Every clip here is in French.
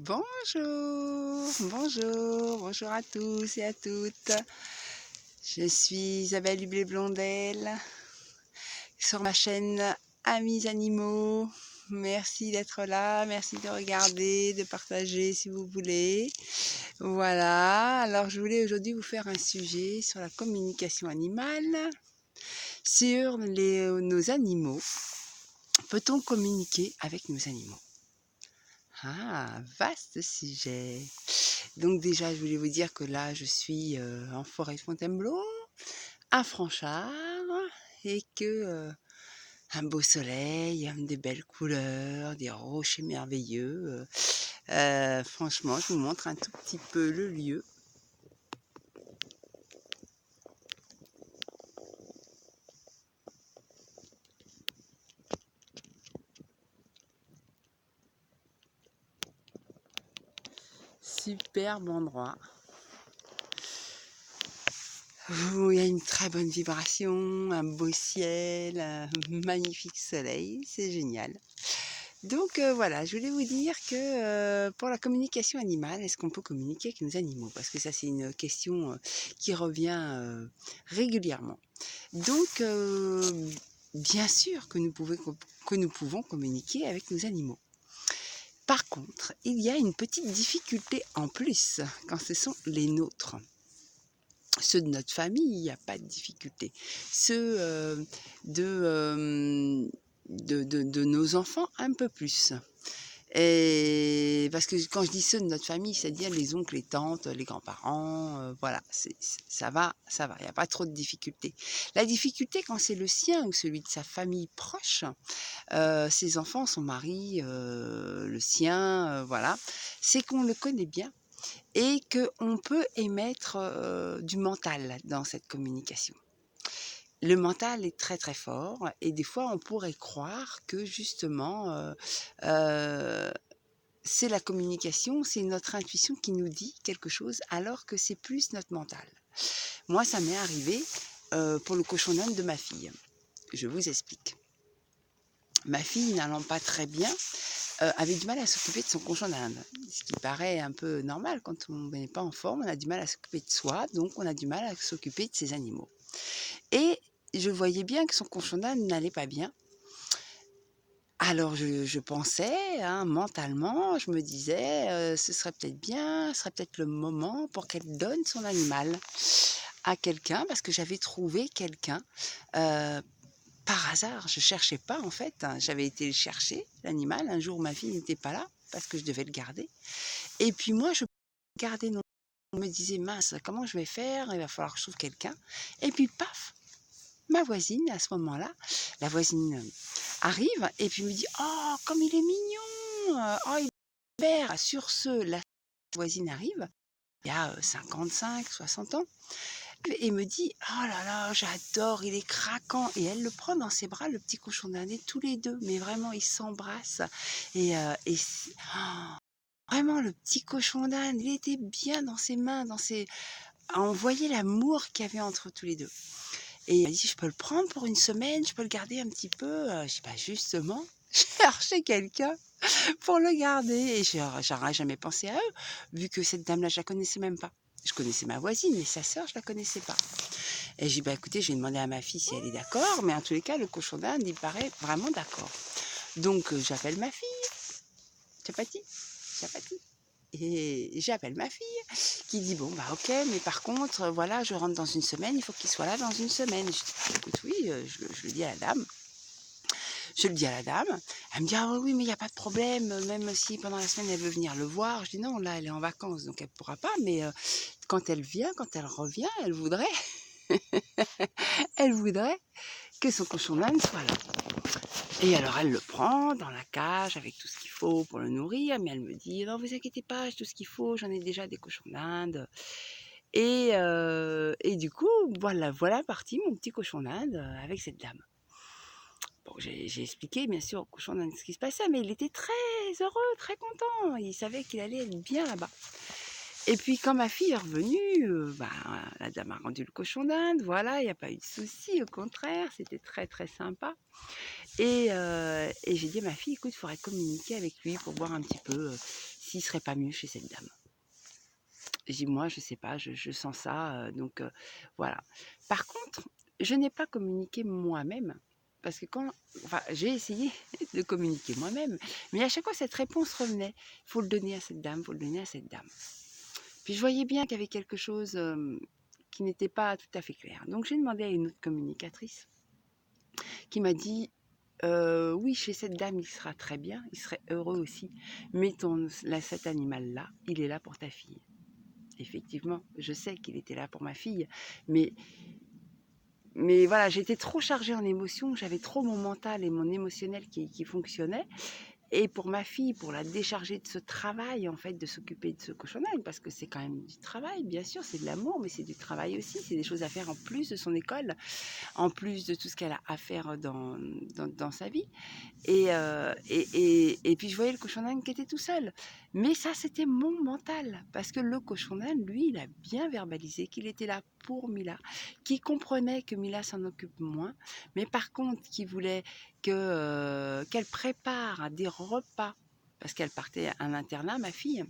Bonjour, bonjour, bonjour à tous et à toutes. Je suis Isabelle Hublé-Blondel sur ma chaîne Amis Animaux. Merci d'être là, merci de regarder, de partager si vous voulez. Voilà, alors je voulais aujourd'hui vous faire un sujet sur la communication animale, sur nos animaux. Peut-on communiquer avec nos animaux? Ah, vaste sujet. Donc déjà, je voulais vous dire que là, je suis en forêt de Fontainebleau, à Franchart, et que un beau soleil, des belles couleurs, des rochers merveilleux. Franchement, je vous montre un tout petit peu le lieu. Superbe endroit. Où il y a une très bonne vibration, un beau ciel, un magnifique soleil, c'est génial. Donc voilà, je voulais vous dire que pour la communication animale, est-ce qu'on peut communiquer avec nos animaux? Parce que ça, c'est une question qui revient régulièrement. Donc, bien sûr que nous pouvons communiquer avec nos animaux. Par contre, il y a une petite difficulté en plus quand ce sont les nôtres. Ceux de notre famille, il n'y a pas de difficulté. Ceux de nos enfants, un peu plus. Et parce que quand je dis ceux de notre famille, c'est-à-dire les oncles, les tantes, les grands-parents, voilà, ça va, il n'y a pas trop de difficultés. La difficulté, quand c'est le sien ou celui de sa famille proche, ses enfants, son mari, le sien, voilà, c'est qu'on le connaît bien et qu'on peut émettre du mental dans cette communication. Le mental est très très fort et des fois on pourrait croire que justement c'est la communication, c'est notre intuition qui nous dit quelque chose alors que c'est plus notre mental. Moi ça m'est arrivé pour le cochon d'Inde de ma fille. Je vous explique. Ma fille n'allant pas très bien avait du mal à s'occuper de son cochon d'Inde. Ce qui paraît un peu normal quand on n'est pas en forme, on a du mal à s'occuper de soi, donc on a du mal à s'occuper de ses animaux. Et je voyais bien que son cochon d'Inde n'allait pas bien. Alors je pensais, hein, mentalement, je me disais, ce serait peut-être bien, ce serait peut-être le moment pour qu'elle donne son animal à quelqu'un, parce que j'avais trouvé quelqu'un, par hasard. Je cherchais pas en fait, hein, j'avais été le chercher, l'animal, un jour ma fille n'était pas là, parce que je devais le garder. Et puis moi je gardais non, je me disais: «Mince, comment je vais faire? Il va falloir que je trouve quelqu'un». Et puis paf! Ma voisine à ce moment-là, la voisine, arrive et puis me dit: «Oh comme il est mignon, oh il est vert». Sur ce, la voisine arrive, il y a, 55-60 ans et me dit: «Oh là là, j'adore, il est craquant» et elle le prend dans ses bras, le petit cochon d'Inde et tous les 2, mais vraiment ils s'embrassent et c vraiment le petit cochon d'Inde, il était bien dans ses mains, dans ses on voyait l'amour qu'il y avait entre tous les 2. Et il m'a dit: «Je peux le prendre pour une semaine? Je peux le garder un petit peu?» Je dis: «Bah, justement, cherchez quelqu'un pour le garder» et j'aurais jamais pensé à eux, vu que cette dame-là, je la connaissais même pas. Je connaissais ma voisine, mais sa sœur, je la connaissais pas. Et j'ai dit: «Bah, écoutez, je vais demander à ma fille si elle est d'accord, mais en tous les cas, le cochon d'Inde, il paraît vraiment d'accord». Donc j'appelle ma fille, Tchapati, Tchapati et j'appelle ma fille qui dit: «Bon, bah, OK, mais par contre, voilà, je rentre dans une semaine, il faut qu'il soit là dans une semaine». Je dis: «Bah, écoute, oui, je le dis à la dame». Je le dis à la dame. Elle me dit: «Ah oui, oui, mais il y a pas de problème, même si pendant la semaine elle veut venir le voir». Je dis: «Non, là, elle est en vacances, donc elle pourra pas, mais quand elle vient, quand elle revient, elle voudrait elle voudrait que son cochon d'Inde soit là». Et alors elle le prend dans la cage avec tout ce qu'il faut pour le nourrir, mais elle me dit: «Non, vous inquiétez pas, j'ai tout ce qu'il faut, j'en ai déjà des cochons d'Inde». Et du coup, voilà parti mon petit cochon d'Inde, avec cette dame. Bon, j'ai expliqué bien sûr au cochon d'Inde ce qui se passait, mais il était très heureux, très content. Il savait qu'il allait être bien là-bas. Et puis quand ma fille est revenue, la dame a rendu le cochon d'Inde, voilà, il n'y a pas eu de souci, au contraire, c'était très très sympa. Et j'ai dit à ma fille: «Écoute, il faudrait communiquer avec lui pour voir un petit peu, s'il serait pas mieux chez cette dame. Je dis: «Moi, je sais pas, je sens ça, donc voilà». Par contre, je n'ai pas communiqué moi-même, parce que enfin, j'ai essayé de communiquer moi-même, mais à chaque fois, cette réponse revenait: «Il faut le donner à cette dame, il faut le donner à cette dame». Puis je voyais bien qu'il y avait quelque chose, qui n'était pas tout à fait clair. Donc j'ai demandé à une autre communicatrice qui m'a dit: Oui, chez cette dame, il sera très bien, il serait heureux aussi, mais cet animal-là, il est là pour ta fille». Effectivement, je sais qu'il était là pour ma fille, mais voilà, j'étais trop chargée en émotions, j'avais trop mon mental et mon émotionnel qui fonctionnaient. Et pour ma fille, pour la décharger de ce travail, en fait, de s'occuper de ce cochonnage, parce que c'est quand même du travail, bien sûr, c'est de l'amour, mais c'est du travail aussi, c'est des choses à faire en plus de son école, en plus de tout ce qu'elle a à faire dans sa vie. Et puis je voyais le cochon d'Inde qui était tout seul. Mais ça, c'était mon mental. Parce que le cochon d'Inde, lui, il a bien verbalisé qu'il était là pour Mila, qu'il comprenait que Mila s'en occupe moins, mais par contre, qu'il voulait qu'elle prépare des repas, parce qu'elle partait à un internat, ma fille,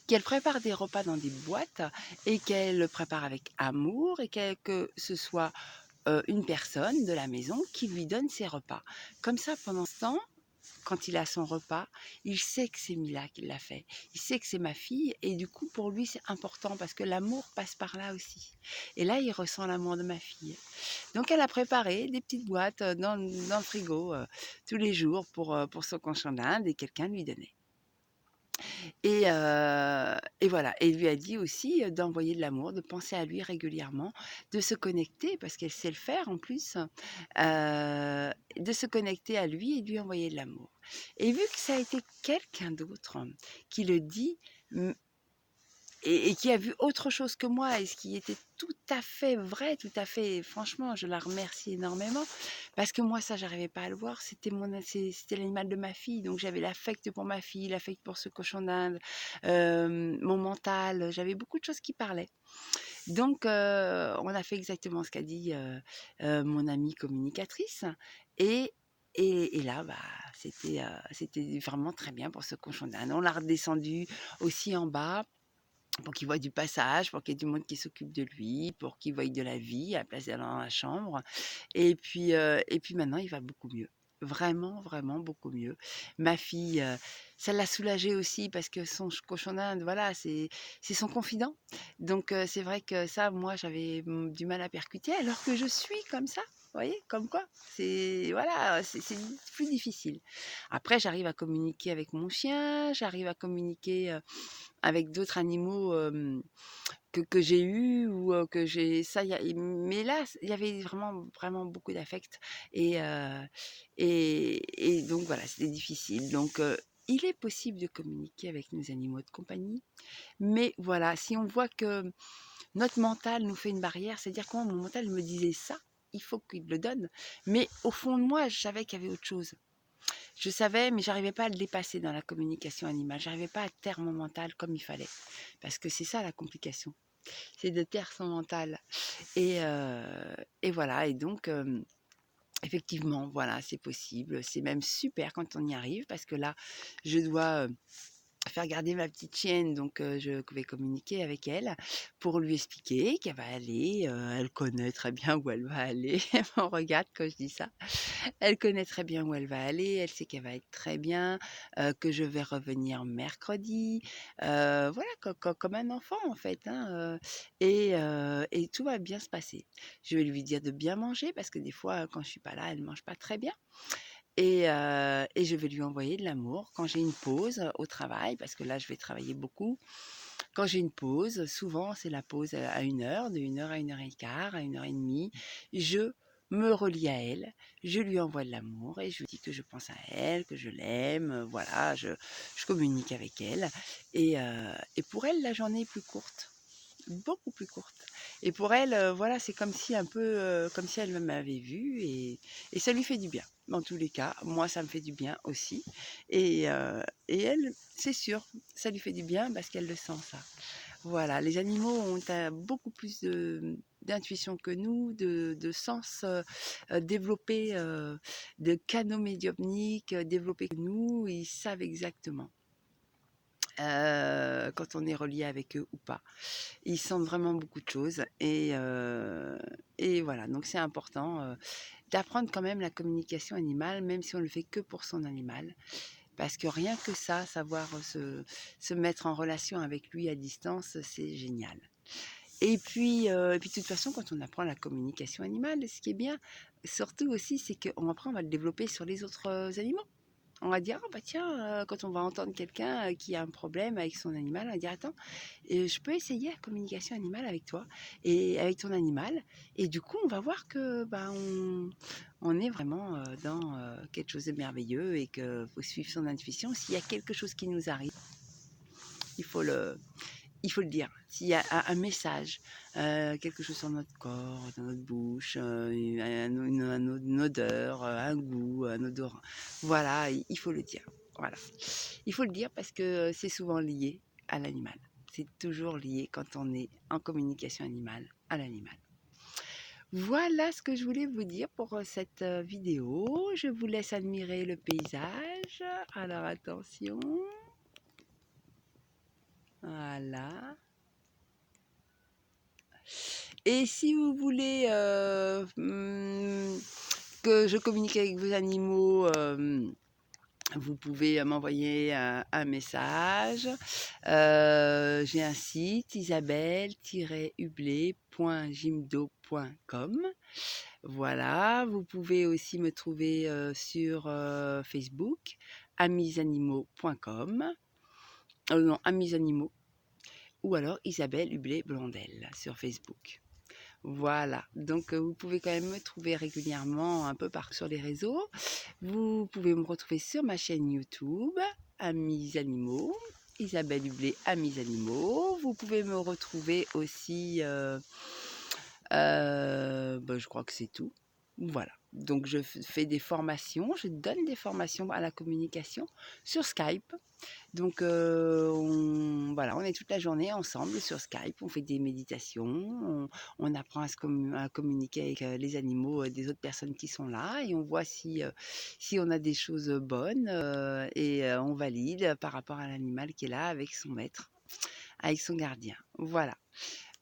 qu'elle prépare des repas dans des boîtes et qu'elle le prépare avec amour et que ce soit une personne de la maison qui lui donne ses repas. Comme ça, pendant ce temps, quand il a son repas, il sait que c'est Mila qui l'a fait. Il sait que c'est ma fille et du coup, pour lui, c'est important parce que l'amour passe par là aussi. Et là, il ressent l'amour de ma fille. Donc, elle a préparé des petites boîtes dans le frigo tous les jours pour son cochon d'Inde et quelqu'un lui donnait. Et voilà, et il lui a dit aussi, d'envoyer de l'amour, de penser à lui régulièrement, de se connecter, parce qu'elle sait le faire en plus, de se connecter à lui et de lui envoyer de l'amour. Et vu que ça a été quelqu'un d'autre qui le dit, et qui a vu autre chose que moi et ce qui était tout à fait vrai, tout à fait franchement, je la remercie énormément parce que moi ça j'arrivais pas à le voir, c'était l'animal de ma fille, donc j'avais l'affect pour ma fille, l'affect pour ce cochon d'Inde, mon mental, j'avais beaucoup de choses qui parlaient. Donc on a fait exactement ce qu'a dit, mon amie communicatrice et là, bah, c'était vraiment très bien pour ce cochon d'Inde. On l'a redescendu aussi en bas pour qu'il voie du passage, pour qu'il y ait du monde qui s'occupe de lui, pour qu'il voie de la vie à la place d'aller dans la chambre. Et puis maintenant, il va beaucoup mieux. Vraiment, vraiment beaucoup mieux. Ma fille, ça l'a soulagée aussi parce que son cochon d'Inde, voilà, c'est son confident. Donc c'est vrai que ça, moi, j'avais du mal à percuter, alors que je suis comme ça. Vous voyez, comme quoi, c'est voilà, c'est plus difficile. Après, j'arrive à communiquer avec mon chien, j'arrive à communiquer avec d'autres animaux que j'ai eus ou que j'ai ça mais là il y avait vraiment vraiment beaucoup d'affect et donc voilà, c'était difficile. Donc il est possible de communiquer avec nos animaux de compagnie, mais voilà, si on voit que notre mental nous fait une barrière, c'est-à-dire que moi, mon mental me disait ça, il faut qu'il le donne, mais au fond de moi, je savais qu'il y avait autre chose. Je savais, mais j'arrivais pas à le dépasser dans la communication animale. J'arrivais pas à taire mon mental comme il fallait. Parce que c'est ça la complication. C'est de taire son mental. Et voilà. Et donc, effectivement, voilà, c'est possible. C'est même super quand on y arrive. Parce que là, je dois faire garder ma petite chienne, donc je vais communiquer avec elle pour lui expliquer qu'elle va aller, elle connaît très bien où elle va aller. Elle me regarde quand je dis ça. Elle connaît très bien où elle va aller, elle sait qu'elle va être très bien, que je vais revenir mercredi, voilà, comme un enfant en fait, hein, et tout va bien se passer. Je vais lui dire de bien manger parce que des fois, quand je suis pas là, elle mange pas très bien. Et je vais lui envoyer de l'amour quand j'ai une pause au travail, parce que là, je vais travailler beaucoup. Quand j'ai une pause, souvent, c'est la pause à 1 heure, de 1 heure à 1 heure et quart, à 1 heure et demie. Je me relie à elle, je lui envoie de l'amour et je lui dis que je pense à elle, que je l'aime, voilà, je communique avec elle. Et pour elle, la journée est plus courte, beaucoup plus courte. Et pour elle, voilà, c'est comme si un peu, comme si elle m'avait vue et ça lui fait du bien. Dans tous les cas, moi, ça me fait du bien aussi. Et elle, c'est sûr, ça lui fait du bien parce qu'elle le sent ça. Voilà, les animaux ont beaucoup plus d'intuition que nous, de sens développés, de canaux médiumniques développés que nous. Ils savent exactement. quand on est relié avec eux ou pas. Ils sentent vraiment beaucoup de choses et voilà, donc c'est important d'apprendre quand même la communication animale, même si on le fait que pour son animal. Parce que rien que ça, savoir se mettre en relation avec lui à distance, c'est génial. Et puis de toute façon, quand on apprend la communication animale, ce qui est bien, surtout aussi, c'est qu'après, on va le développer sur les autres animaux. On va dire, ah bah tiens, quand on va entendre quelqu'un qui a un problème avec son animal, on va dire, attends, je peux essayer la communication animale avec toi et avec ton animal. Et du coup, on va voir que bah, on est vraiment dans quelque chose de merveilleux et qu'il faut suivre son intuition. S'il y a quelque chose qui nous arrive, il faut le, il faut le dire. S'il y a un message, quelque chose sur notre corps, dans notre bouche, une odeur, un goût, un odorat, voilà, il faut le dire. Voilà. Il faut le dire parce que c'est souvent lié à l'animal. C'est toujours lié quand on est en communication animale à l'animal. Voilà ce que je voulais vous dire pour cette vidéo. Je vous laisse admirer le paysage. Alors attention. Voilà. Et si vous voulez que je communique avec vos animaux, vous pouvez m'envoyer un message. J'ai un site isabelle-hublé.jimdo.com. Voilà, vous pouvez aussi me trouver sur Facebook, amisanimaux.com. Non, amisanimaux. Ou alors Isabelle Hublé-Blondel sur Facebook. Voilà, donc vous pouvez quand même me trouver régulièrement un peu partout sur les réseaux. Vous pouvez me retrouver sur ma chaîne YouTube, Amis Animaux, Isabelle Hublé, Amis Animaux. Vous pouvez me retrouver aussi, je crois que c'est tout. Voilà, donc je fais des formations, je donne des formations à la communication sur Skype. Donc voilà, on est toute la journée ensemble sur Skype, on fait des méditations, on apprend à communiquer avec les animaux des autres personnes qui sont là et on voit si on a des choses bonnes et on valide par rapport à l'animal qui est là avec son maître, avec son gardien. Voilà.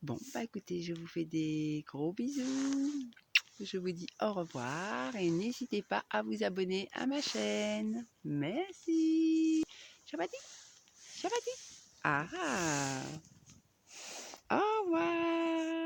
Bon, bah écoutez, je vous fais des gros bisous. Je vous dis au revoir et n'hésitez pas à vous abonner à ma chaîne. Merci. Shabadi, shabadi. Ah, au revoir.